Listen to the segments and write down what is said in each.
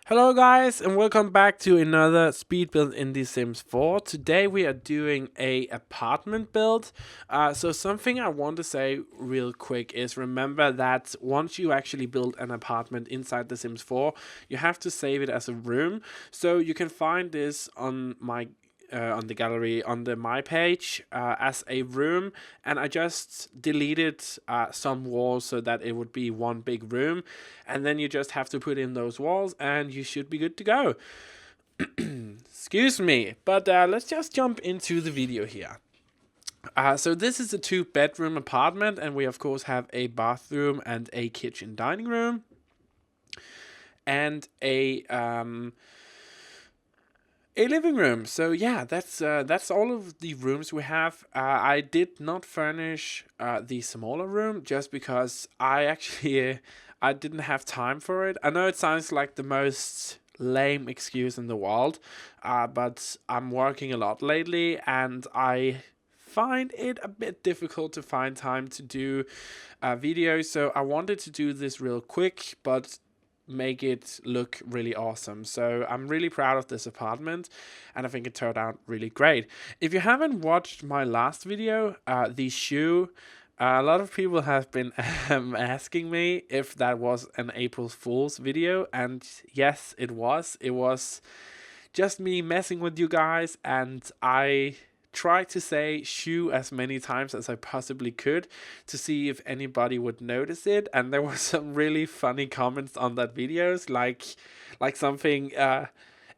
Hello guys and welcome back to another speed build in The Sims 4. Today we are doing a apartment build. So something I want to say real quick is remember that once you actually build an apartment inside The Sims 4, you have to save it as a room. So you can find this on my on the gallery on the my page as a room, and I just deleted some walls so that it would be one big room, and then you just have to put in those walls and you should be good to go. Excuse me, but let's just jump into the video here. So this is a 2-bedroom apartment, and we of course have a bathroom and a kitchen dining room and a living room. So yeah, that's all of the rooms we have. I did not furnish the smaller room just because I didn't have time for it. I know it sounds like the most lame excuse in the world, but I'm working a lot lately and I find it a bit difficult to find time to do videos. So I wanted to do this real quick, but make it look really awesome. So I'm really proud of this apartment and I think it turned out really great. If you haven't watched my last video, the shoe, a lot of people have been asking me if that was an April Fool's video, and yes, it was. It was just me messing with you guys, and I tried to say shoe as many times as I possibly could to see if anybody would notice it, and there were some really funny comments on that videos, like something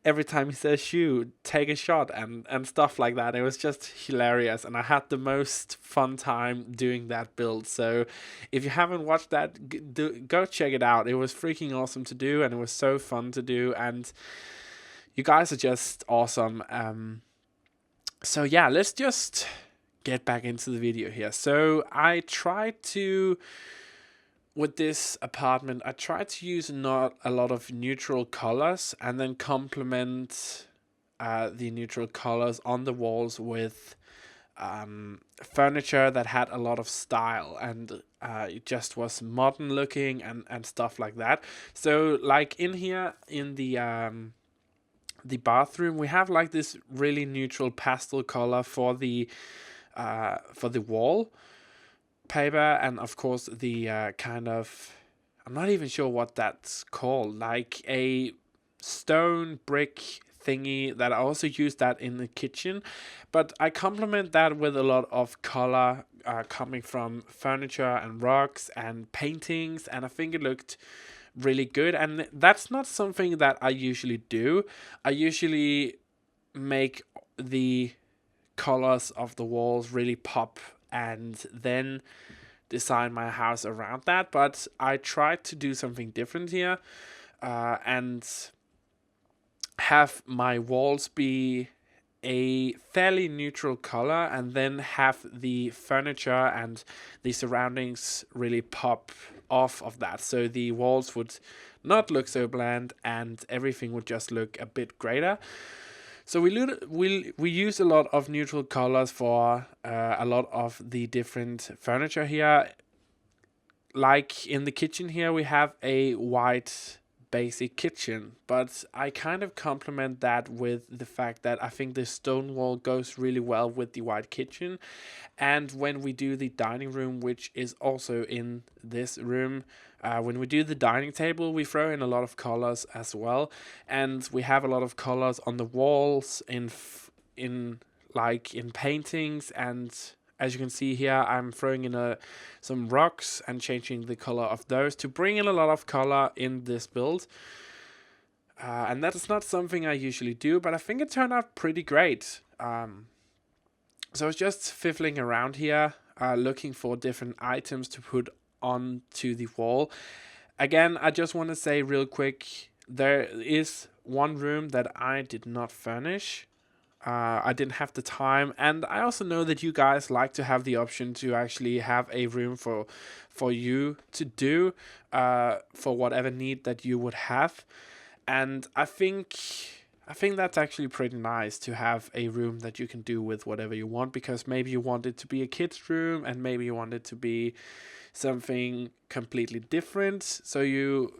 every time he says shoe, take a shot, and stuff like that. It was just hilarious, and I had the most fun time doing that build. So if you haven't watched that, go check it out. It was freaking awesome to do, and it was so fun to do, and you guys are just awesome. So yeah, let's just get back into the video here. So I tried to, with this apartment, I tried to use not a lot of neutral colors and then complement the neutral colors on the walls with furniture that had a lot of style, and it just was modern looking and stuff like that. So like in here in the bathroom, we have like this really neutral pastel color for the wall paper, and of course the kind of, I'm not even sure what that's called, like a stone brick thingy that I also use that in the kitchen, but I complement that with a lot of color coming from furniture and rugs and paintings, and I think it looked really good. And that's not something that I usually do. I usually make the colors of the walls really pop and then design my house around that, but I tried to do something different here and have my walls be a fairly neutral color and then have the furniture and the surroundings really pop off of that, so the walls would not look so bland and everything would just look a bit greater. So we use a lot of neutral colors for a lot of the different furniture here. Like in the kitchen here, we have a white basic kitchen, but I kind of complement that with the fact that I think the stone wall goes really well with the white kitchen. And when we do the dining room, which is also in this room, when we do the dining table, we throw in a lot of colors as well, and we have a lot of colors on the walls in paintings. And as you can see here, I'm throwing in some rocks and changing the color of those to bring in a lot of color in this build. And that is not something I usually do, but I think it turned out pretty great. So I was just fiddling around here, looking for different items to put onto the wall. Again, I just want to say real quick, there is one room that I did not furnish. I didn't have the time, and I also know that you guys like to have the option to actually have a room for you to do for whatever need that you would have. And I think that's actually pretty nice to have a room that you can do with whatever you want, because maybe you want it to be a kid's room and maybe you want it to be something completely different. So you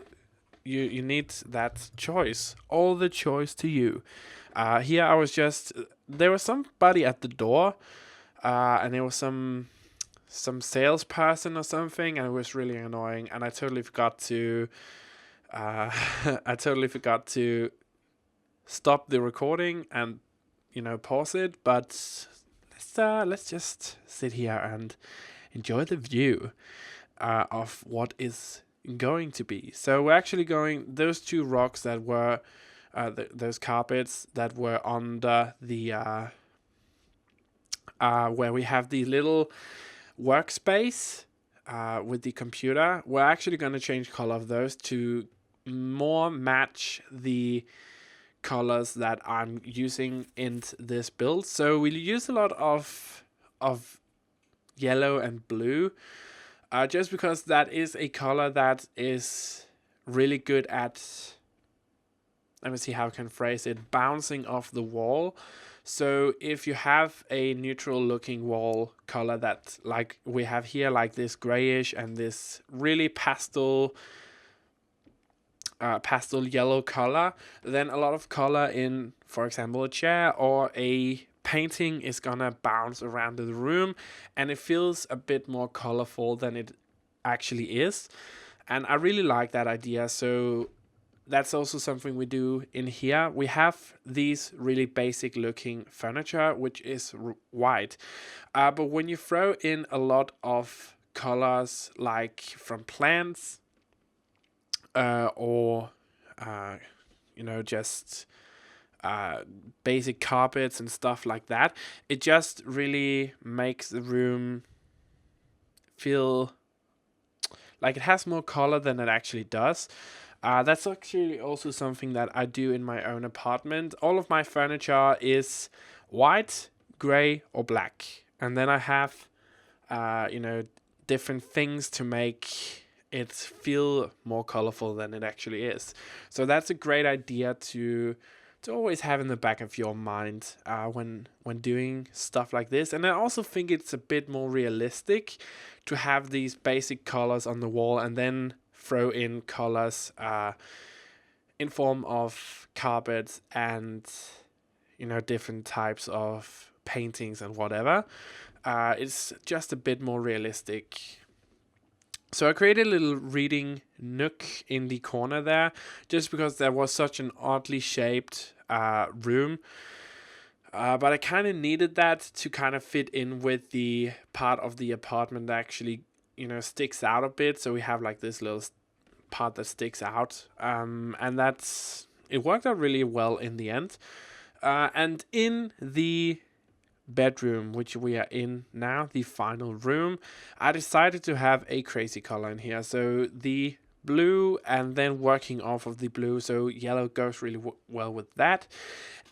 you need that choice. All the choice to you. Here I was just, there was somebody at the door, and it was some salesperson or something, and it was really annoying. And I totally forgot to, I totally forgot to stop the recording and pause it. But let's just sit here and enjoy the view of what is going to be. So we're actually going, those two rocks that were those carpets that were under the where we have the little workspace with the computer, we're actually going to change color of those to more match the colors that I'm using in this build. So we'll use a lot of yellow and blue, just because that is a color that is really good at, let me see how I can phrase it, bouncing off the wall. So if you have a neutral looking wall color that, like we have here, like this grayish and this really pastel yellow color, then a lot of color in, for example, a chair or a painting is gonna bounce around the room, and it feels a bit more colorful than it actually is. And I really like that idea. So that's also something we do in here. We have these really basic looking furniture, which is white. But when you throw in a lot of colors, like from plants, or just basic carpets and stuff like that, it just really makes the room feel like it has more color than it actually does. That's actually also something that I do in my own apartment. All of my furniture is white, gray, or black. And then I have, different things to make it feel more colorful than it actually is. So that's a great idea to always have in the back of your mind when doing stuff like this. And I also think it's a bit more realistic to have these basic colors on the wall and then throw in colors in form of carpets and different types of paintings and whatever. It's just a bit more realistic. So I created a little reading nook in the corner there, just because there was such an oddly shaped room. But I kind of needed that to kind of fit in with the part of the apartment that actually sticks out a bit. So we have like this little part that sticks out, and it worked out really well in the end. And in the bedroom, which we are in now, the final room, I decided to have a crazy color in here. So the blue, and then working off of the blue, so yellow goes really well with that.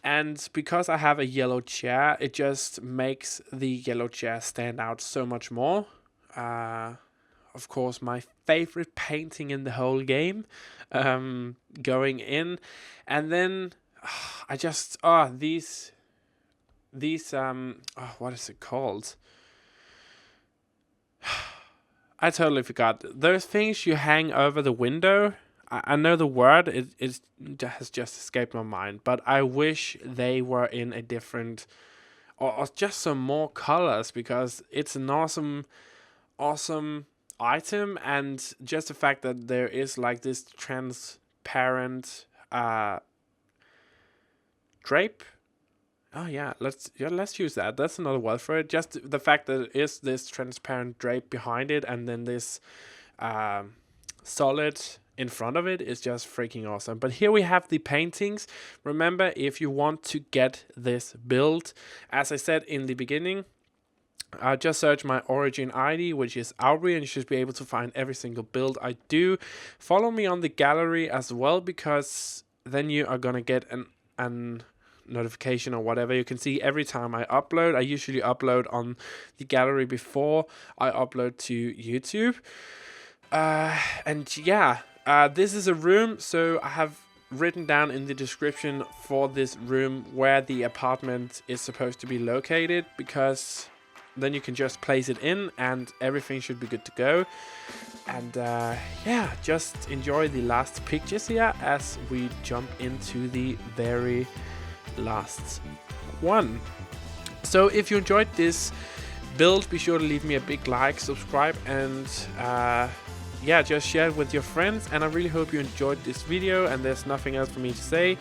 And because I have a yellow chair, it just makes the yellow chair stand out so much more. Of course, my favorite painting in the whole game going in. And then I just, these what is it called? I totally forgot. Those things you hang over the window. I know the word, it has just escaped my mind, but I wish they were in a different, or just some more colors, because it's an awesome item. And just the fact that there is like this transparent drape. Oh yeah, let's use that. That's another word for it. Just the fact that it is this transparent drape behind it, and then this solid in front of it is just freaking awesome. But here we have the paintings. Remember, if you want to get this build, as I said in the beginning, just search my origin ID, which is Auvbri, and you should be able to find every single build I do. Follow me on the gallery as well, because then you are gonna get an notification or whatever. You can see every time I upload. I usually upload on the gallery before I upload to YouTube. And yeah, this is a room, so I have written down in the description for this room where the apartment is supposed to be located, because then you can just place it in and everything should be good to go. And yeah, just enjoy the last pictures here as we jump into the very last one. So if you enjoyed this build, be sure to leave me a big like, subscribe, and yeah, just share it with your friends. And I really hope you enjoyed this video, and there's nothing else for me to say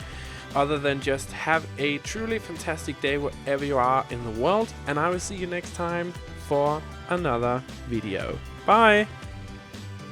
other than just have a truly fantastic day wherever you are in the world, and I will see you next time for another video. Bye!